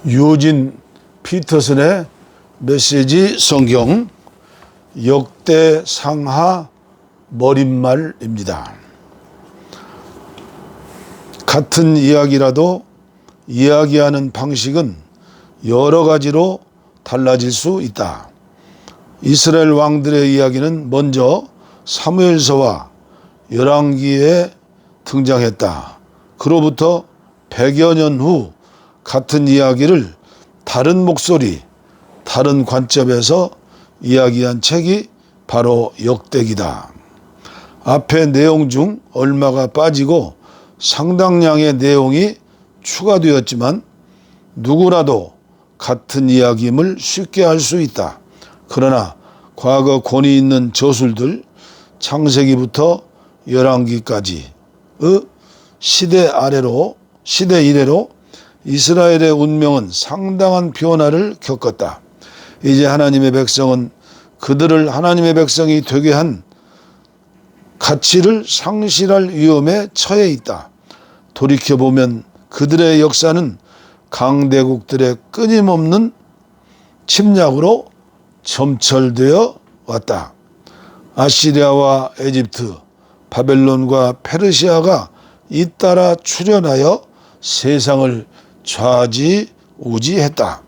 유진 피터슨의 메시지 성경 역대상하 머릿말입니다. 같은 이야기라도 이야기하는 방식은 여러 가지로 달라질 수 있다. 이스라엘 왕들의 이야기는 먼저 사무엘서와 열왕기에 등장했다. 그로부터 100여 년 후 같은 이야기를 다른 목소리, 다른 관점에서 이야기한 책이 바로 역대기다. 앞의 내용 중 얼마가 빠지고 상당량의 내용이 추가되었지만 누구라도 같은 이야기임을 쉽게 알 수 있다. 그러나 과거 권위 있는 저술들, 창세기부터 열왕기까지의 시대 이래로 이스라엘의 운명은 상당한 변화를 겪었다. 이제 하나님의 백성은 그들을 하나님의 백성이 되게 한 가치를 상실할 위험에 처해 있다. 돌이켜보면 그들의 역사는 강대국들의 끊임없는 침략으로 점철되어 왔다. 아시리아와 에집트, 바벨론과 페르시아가 잇따라 출현하여 세상을 좌지우지했다.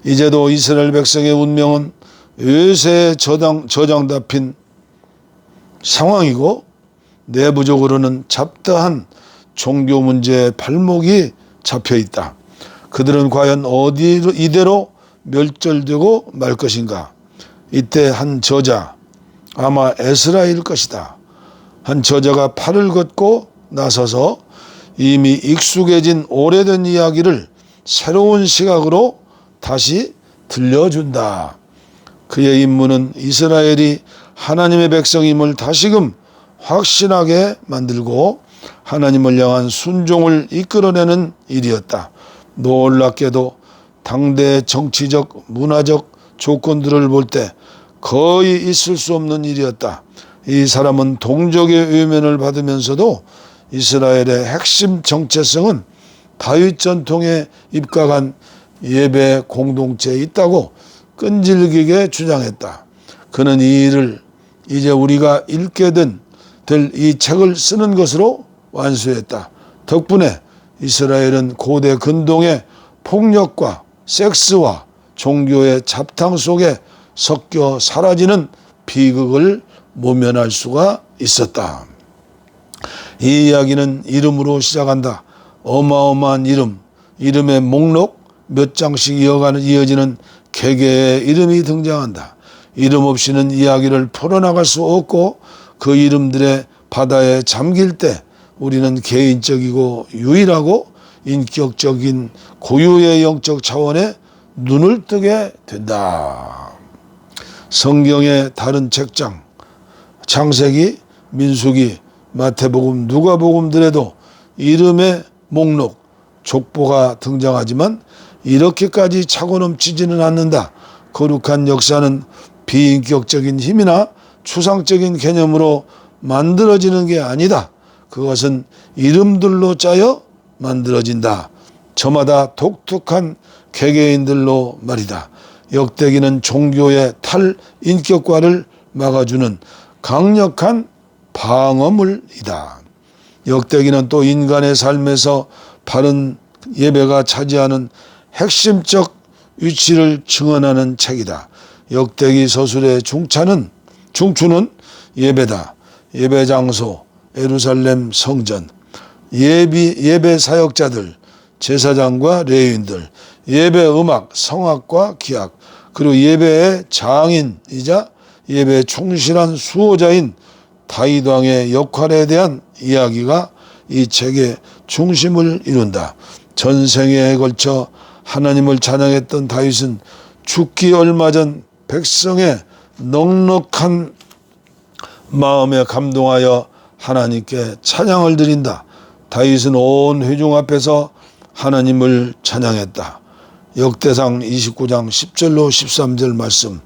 이제도 이스라엘 백성의 운명은 외세에 저장잡힌 상황이고 내부적으로는 잡다한 종교 문제에 발목이 잡혀 있다. 그들은 과연 이대로 멸절되고 말 것인가? 이때 한 저자, 아마 에스라일 것이다. 한 저자가 팔을 걷고 나서서 이미 익숙해진 오래된 이야기를 새로운 시각으로 다시 들려준다. 그의 임무는 이스라엘이 하나님의 백성임을 다시금 확신하게 만들고 하나님을 향한 순종을 이끌어내는 일이었다. 놀랍게도 당대 정치적, 문화적 조건들을 볼 때 거의 있을 수 없는 일이었다. 이 사람은 동족의 외면을 받으면서도 이스라엘의 핵심 정체성은 다윗 전통에 입각한 예배 공동체에 있다고 끈질기게 주장했다. 그는 이 일을 이제 우리가 읽게 될 이 책을 쓰는 것으로 완수했다. 덕분에 이스라엘은 고대 근동의 폭력과 섹스와 종교의 잡탕 속에 섞여 사라지는 비극을 모면할 수가 있었다. 이 이야기는 이름으로 시작한다. 어마어마한 이름의 목록 몇 장씩 이어지는 개개의 이름이 등장한다. 이름 없이는 이야기를 풀어나갈 수 없고 그 이름들의 바다에 잠길 때 우리는 개인적이고 유일하고 인격적인 고유의 영적 차원에 눈을 뜨게 된다. 성경의 다른 책장, 창세기, 민수기, 마태복음, 누가복음들에도 이름의 목록, 족보가 등장하지만 이렇게까지 차고 넘치지는 않는다. 거룩한 역사는 비인격적인 힘이나 추상적인 개념으로 만들어지는 게 아니다. 그것은 이름들로 짜여 만들어진다. 저마다 독특한 개개인들로 말이다. 역대기는 종교의 탈인격과를 막아주는 강력한 방어물이다. 역대기는 또 인간의 삶에서 바른 예배가 차지하는 핵심적 위치를 증언하는 책이다. 역대기 서술의 중추는 예배다. 예배 장소, 예루살렘 성전, 예배 사역자들, 제사장과 레위인들, 예배 음악, 성악과 기악, 그리고 예배의 장인이자 예배에 충실한 수호자인 다윗 왕의 역할에 대한 이야기가 이 책의 중심을 이룬다. 전생에 걸쳐 하나님을 찬양했던 다윗은 죽기 얼마 전 백성의 넉넉한 마음에 감동하여 하나님께 찬양을 드린다. 다윗은 온 회중 앞에서 하나님을 찬양했다. 역대상 29장 10절로 13절 말씀.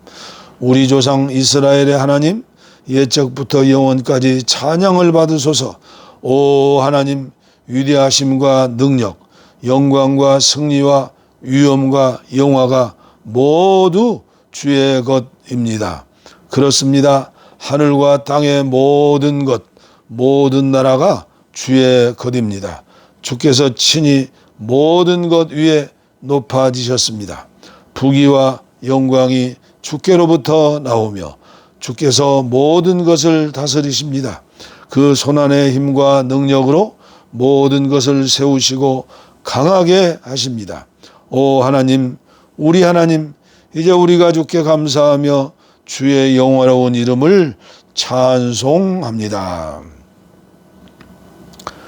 우리 조상 이스라엘의 하나님, 옛적부터 영원까지 찬양을 받으소서. 오 하나님, 위대하심과 능력, 영광과 승리와 위엄과 영화가 모두 주의 것입니다. 그렇습니다. 하늘과 땅의 모든 것, 모든 나라가 주의 것입니다. 주께서 친히 모든 것 위에 높아지셨습니다. 부귀와 영광이 주께로부터 나오며 주께서 모든 것을 다스리십니다. 그 손안의 힘과 능력으로 모든 것을 세우시고 강하게 하십니다. 오 하나님, 우리 하나님, 이제 우리가 주께 감사하며 주의 영화로운 이름을 찬송합니다.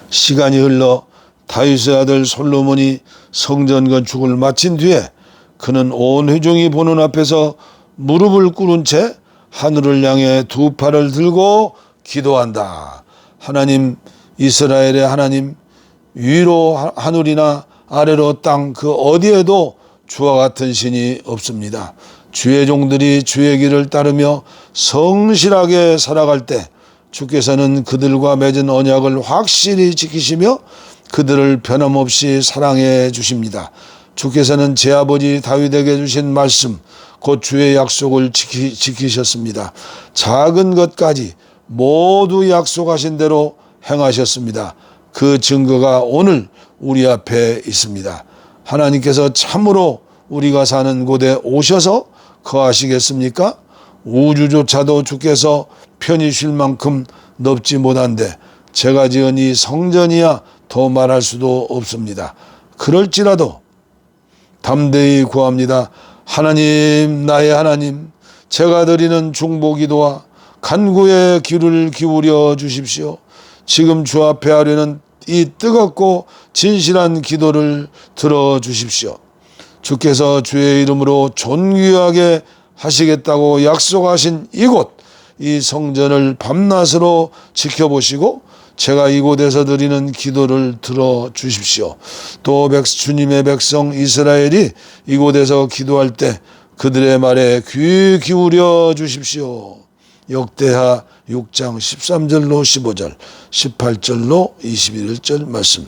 시간이 흘러 다윗의 아들 솔로몬이 성전 건축을 마친 뒤에 그는 온 회중이 보는 앞에서 무릎을 꿇은 채 하늘을 향해 두 팔을 들고 기도한다. 하나님, 이스라엘의 하나님, 위로 하늘이나 아래로 땅 그 어디에도 주와 같은 신이 없습니다. 주의 종들이 주의 길을 따르며 성실하게 살아갈 때 주께서는 그들과 맺은 언약을 확실히 지키시며 그들을 변함없이 사랑해 주십니다. 주께서는 제 아버지 다윗에게 주신 말씀, 곧 주의 약속을 지키셨습니다. 작은 것까지 모두 약속하신 대로 행하셨습니다. 그 증거가 오늘 우리 앞에 있습니다. 하나님께서 참으로 우리가 사는 곳에 오셔서 거하시겠습니까? 우주조차도 주께서 편히 쉴 만큼 넓지 못한데 제가 지은 이 성전이야 더 말할 수도 없습니다. 그럴지라도 담대히 구합니다. 하나님, 나의 하나님, 제가 드리는 중보기도와 간구의 귀를 기울여 주십시오. 지금 주 앞에 하려는 이 뜨겁고 진실한 기도를 들어주십시오. 주께서 주의 이름으로 존귀하게 하시겠다고 약속하신 이곳, 이 성전을 밤낮으로 지켜보시고 제가 이곳에서 드리는 기도를 들어주십시오. 또 주님의 백성 이스라엘이 이곳에서 기도할 때 그들의 말에 귀 기울여 주십시오. 역대하 6장 13절로 15절, 18절로 21절 말씀.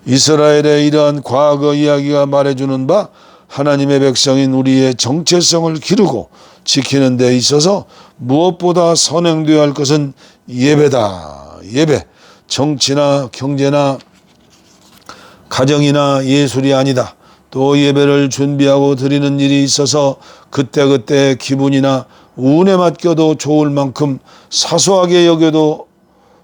이스라엘의 이러한 과거 이야기가 말해주는 바 하나님의 백성인 우리의 정체성을 기르고 지키는 데 있어서 무엇보다 선행되어야 할 것은 예배다. 예배. 정치나 경제나 가정이나 예술이 아니다. 또 예배를 준비하고 드리는 일이 있어서 그때그때 기분이나 운에 맡겨도 좋을 만큼 사소하게 여겨도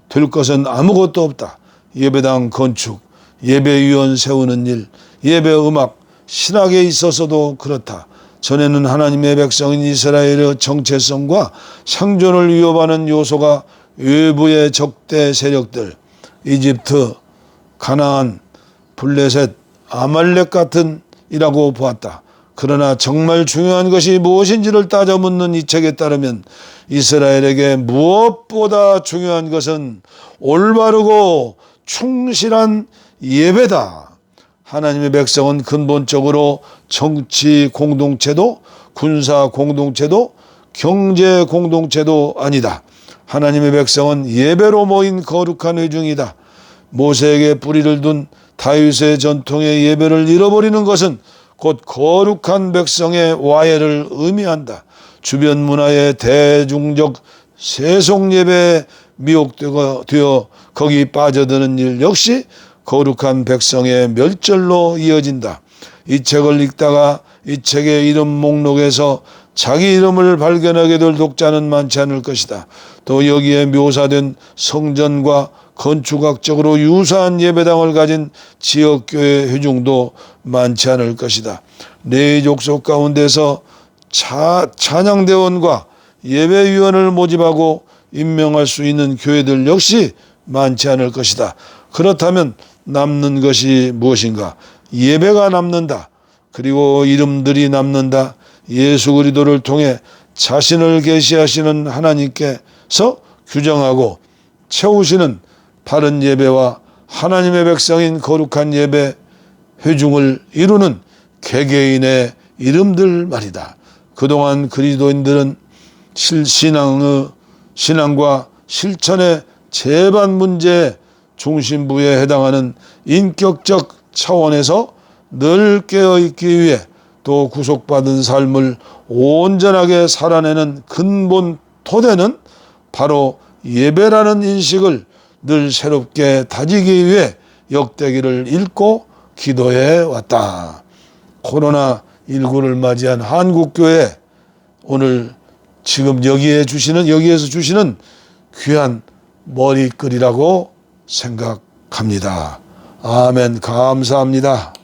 될 것은 아무것도 없다. 예배당 건축, 예배위원 세우는 일, 예배 음악, 신학에 있어서도 그렇다. 전에는 하나님의 백성인 이스라엘의 정체성과 생존을 위협하는 요소가 외부의 적대 세력들, 이집트, 가나안, 블레셋, 아말렉 같은 이라고 보았다. 그러나 정말 중요한 것이 무엇인지를 따져 묻는 이 책에 따르면 이스라엘에게 무엇보다 중요한 것은 올바르고 충실한 예배다. 하나님의 백성은 근본적으로 정치 공동체도 군사 공동체도 경제 공동체도 아니다. 하나님의 백성은 예배로 모인 거룩한 회중이다. 모세에게 뿌리를 둔 다윗의 전통의 예배를 잃어버리는 것은 곧 거룩한 백성의 와해를 의미한다. 주변 문화의 대중적 세속 예배에 미혹되어 거기 빠져드는 일 역시 거룩한 백성의 멸절로 이어진다. 이 책을 읽다가 이 책의 이름 목록에서 자기 이름을 발견하게 될 독자는 많지 않을 것이다. 또 여기에 묘사된 성전과 건축학적으로 유사한 예배당을 가진 지역교회 회중도 많지 않을 것이다. 내 족속 가운데서 찬양대원과 예배위원을 모집하고 임명할 수 있는 교회들 역시 많지 않을 것이다. 그렇다면 남는 것이 무엇인가? 예배가 남는다. 그리고 이름들이 남는다. 예수 그리스도를 통해 자신을 계시하시는 하나님께서 규정하고 채우시는 바른 예배와 하나님의 백성인 거룩한 예배 회중을 이루는 개개인의 이름들 말이다. 그동안 그리스도인들은 신앙과 실천의 재반 문제 중심부에 해당하는 인격적 차원에서 늘 깨어있기 위해 또 구속받은 삶을 온전하게 살아내는 근본 토대는 바로 예배라는 인식을 늘 새롭게 다지기 위해 역대기를 읽고 기도해 왔다. 코로나19를 맞이한 한국교회, 오늘 지금 여기에서 주시는 귀한 머리글이라고 생각합니다. 아멘. 감사합니다.